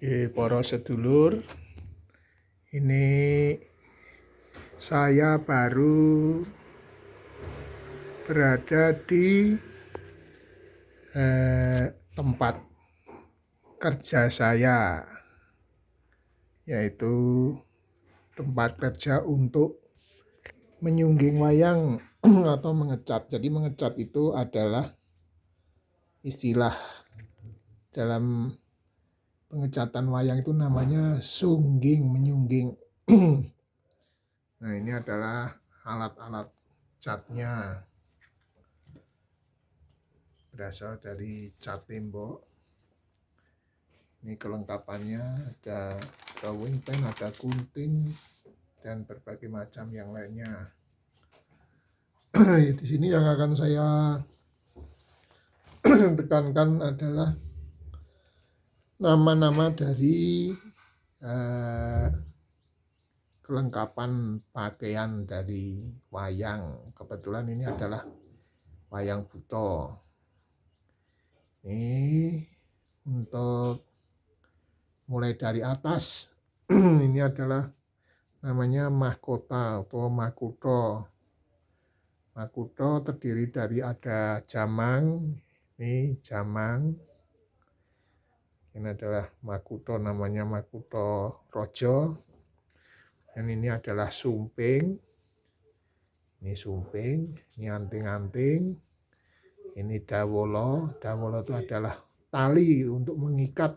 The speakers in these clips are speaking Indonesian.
Para sedulur, ini saya baru berada di tempat kerja saya, yaitu tempat kerja untuk menyungging wayang atau mengecat. Jadi mengecat itu adalah istilah dalam pengecatan wayang, itu namanya sungging, menyungging. Nah, ini adalah alat-alat catnya, berasal dari cat tembok. Ini kelengkapannya, ada drawing pen, ada gunting, dan berbagai macam yang lainnya. Di sini yang akan saya tekankan adalah nama-nama dari kelengkapan pakaian dari wayang. Kebetulan ini adalah wayang buto. Ini untuk mulai dari atas, ini adalah namanya mahkota atau makuto. Makuto terdiri dari ada jamang, ini jamang. Ini adalah makuto, namanya makuto rojo. Dan ini adalah sumping. Ini sumping, ini anting-anting. Ini dawolo. Dawolo itu adalah tali untuk mengikat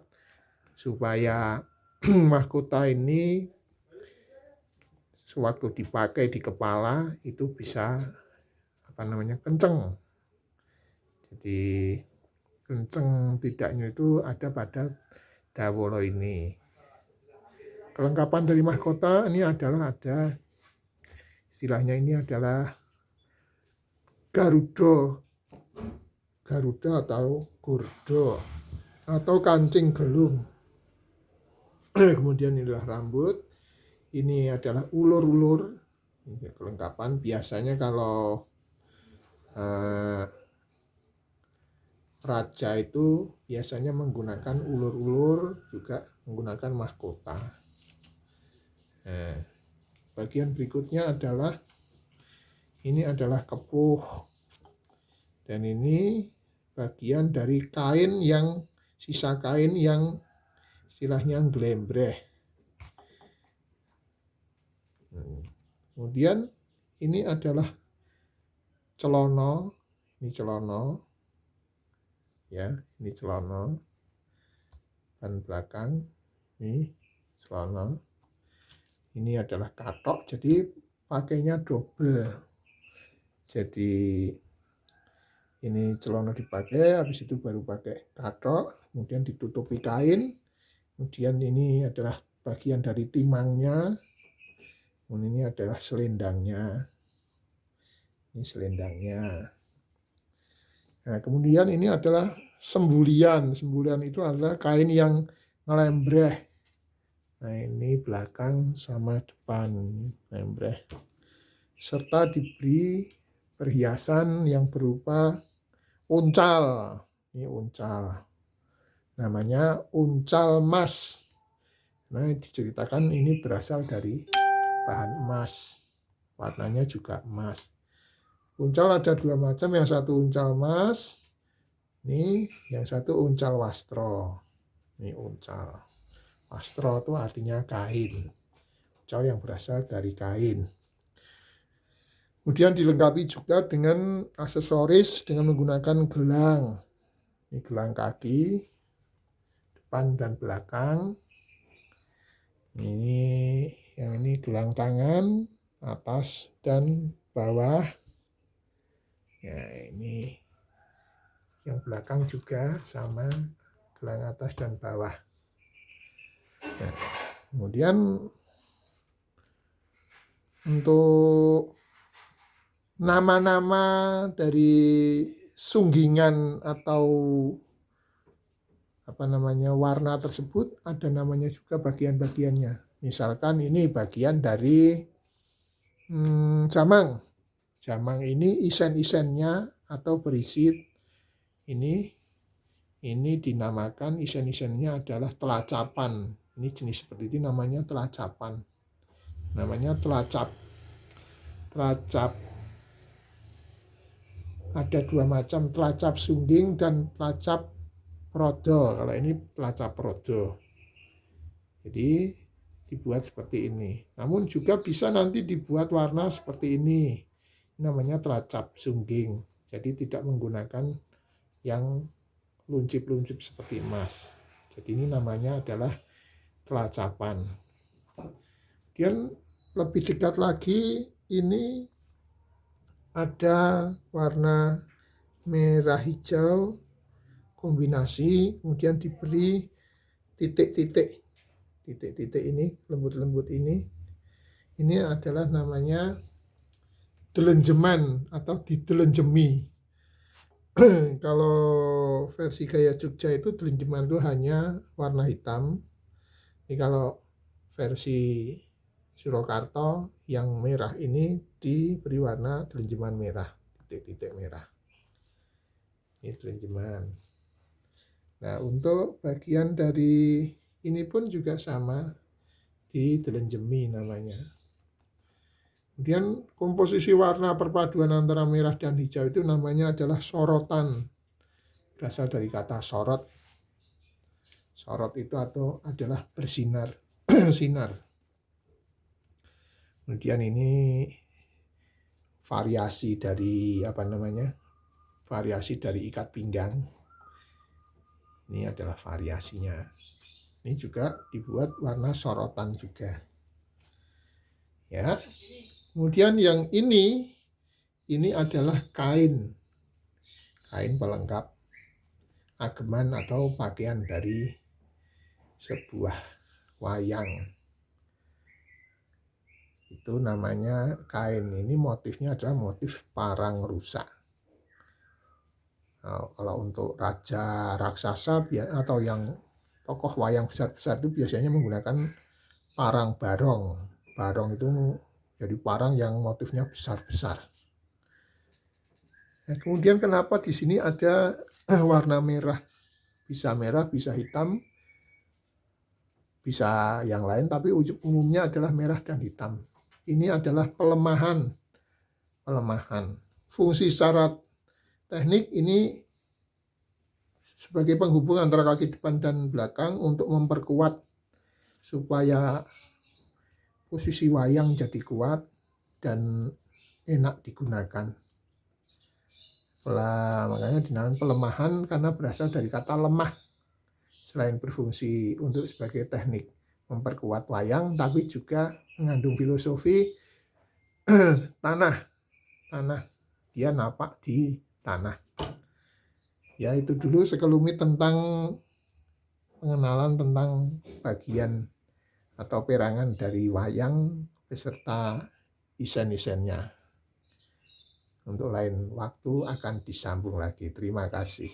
supaya mahkota ini sewaktu dipakai di kepala itu bisa kenceng. Jadi kenceng tidaknya itu ada pada dawolo ini. Kelengkapan dari mahkota ini adalah ada istilahnya, ini adalah Garuda atau gurdo atau kancing gelung. Kemudian inilah rambut. Ini adalah ulur-ulur. Ini kelengkapan. Biasanya kalau raja itu biasanya menggunakan ulur-ulur, juga menggunakan mahkota. Nah, bagian berikutnya adalah ini adalah kepuh. Dan ini bagian dari kain yang, sisa kain yang istilahnya glembreh. Kemudian ini adalah celono. Ini celono. Ya, ini celono. Dan belakang ini celono. Ini adalah katok, jadi pakainya double. Jadi ini celono dipakai, habis itu baru pakai katok, kemudian ditutupi kain. Kemudian ini adalah bagian dari timangnya. Kemudian ini adalah selendangnya. Ini selendangnya. Nah, kemudian ini adalah sembulian. Sembulian itu adalah kain yang ngelembreh. Nah, ini belakang sama depan lembreh. Serta diberi perhiasan yang berupa uncal. Ini uncal. Namanya uncal emas. Nah, diceritakan ini berasal dari bahan emas. Warnanya juga emas. Uncal ada dua macam. Yang satu uncal emas. Ini yang satu uncal wastro. Ini uncal. Wastro itu artinya kain. Uncal yang berasal dari kain. Kemudian dilengkapi juga dengan aksesoris dengan menggunakan gelang. Ini gelang kaki, depan dan belakang. Yang ini gelang tangan, atas dan bawah. Ya, ini yang belakang juga sama, gelang atas dan bawah. Nah, kemudian untuk nama-nama dari sunggingan atau warna tersebut ada namanya juga bagian-bagiannya. Misalkan ini bagian dari jamang. Jamang ini isen-isennya atau berisi ini Ini dinamakan isen-isennya adalah telacapan. Ini jenis seperti ini namanya telacapan. Namanya telacap. Telacap ada dua macam, telacap sungging dan telacap prodo. Kalau ini telacap prodo. Jadi dibuat seperti ini. Namun juga bisa nanti dibuat warna seperti ini. Namanya telacap sungging. Jadi tidak menggunakan yang luncip-luncip seperti emas. Jadi ini namanya adalah telacapan. Kemudian lebih dekat lagi, ini ada warna merah hijau kombinasi, kemudian diberi titik-titik. Titik-titik ini, lembut-lembut ini adalah namanya delenjeman atau didelenjemi. Kalau versi gaya Jogja itu delenjeman itu hanya warna hitam. Ini kalau versi Surakarta yang merah ini diberi warna delenjeman merah, titik-titik merah. Ini delenjeman. Nah, untuk bagian dari ini pun juga sama, didelenjemi namanya. Kemudian komposisi warna perpaduan antara merah dan hijau itu namanya adalah sorotan. Berasal dari kata sorot. Sorot itu adalah bersinar, sinar. Kemudian ini variasi dari variasi dari ikat pinggang. Ini adalah variasinya. Ini juga dibuat warna sorotan juga. Ya. Kemudian yang ini adalah kain pelengkap ageman atau pakaian dari sebuah wayang. Itu namanya kain. Ini motifnya adalah motif parang rusak. Nah, kalau untuk raja raksasa atau yang tokoh wayang besar-besar itu biasanya menggunakan parang barong. Barong itu jadi parang yang motifnya besar-besar. Nah, kemudian kenapa di sini ada warna merah? Bisa merah, bisa hitam, bisa yang lain, tapi umumnya adalah merah dan hitam. Ini adalah pelemahan. Fungsi secara teknik ini sebagai penghubung antara kaki depan dan belakang untuk memperkuat supaya posisi wayang jadi kuat dan enak digunakan. Makanya dinamakan pelemahan karena berasal dari kata lemah. Selain berfungsi untuk sebagai teknik memperkuat wayang, tapi juga mengandung filosofi tanah. Dia napak di tanah. Ya, itu dulu sekelumit tentang pengenalan tentang bagian atau perangan dari wayang beserta isen-isennya. Untuk lain waktu akan disambung lagi. Terima kasih.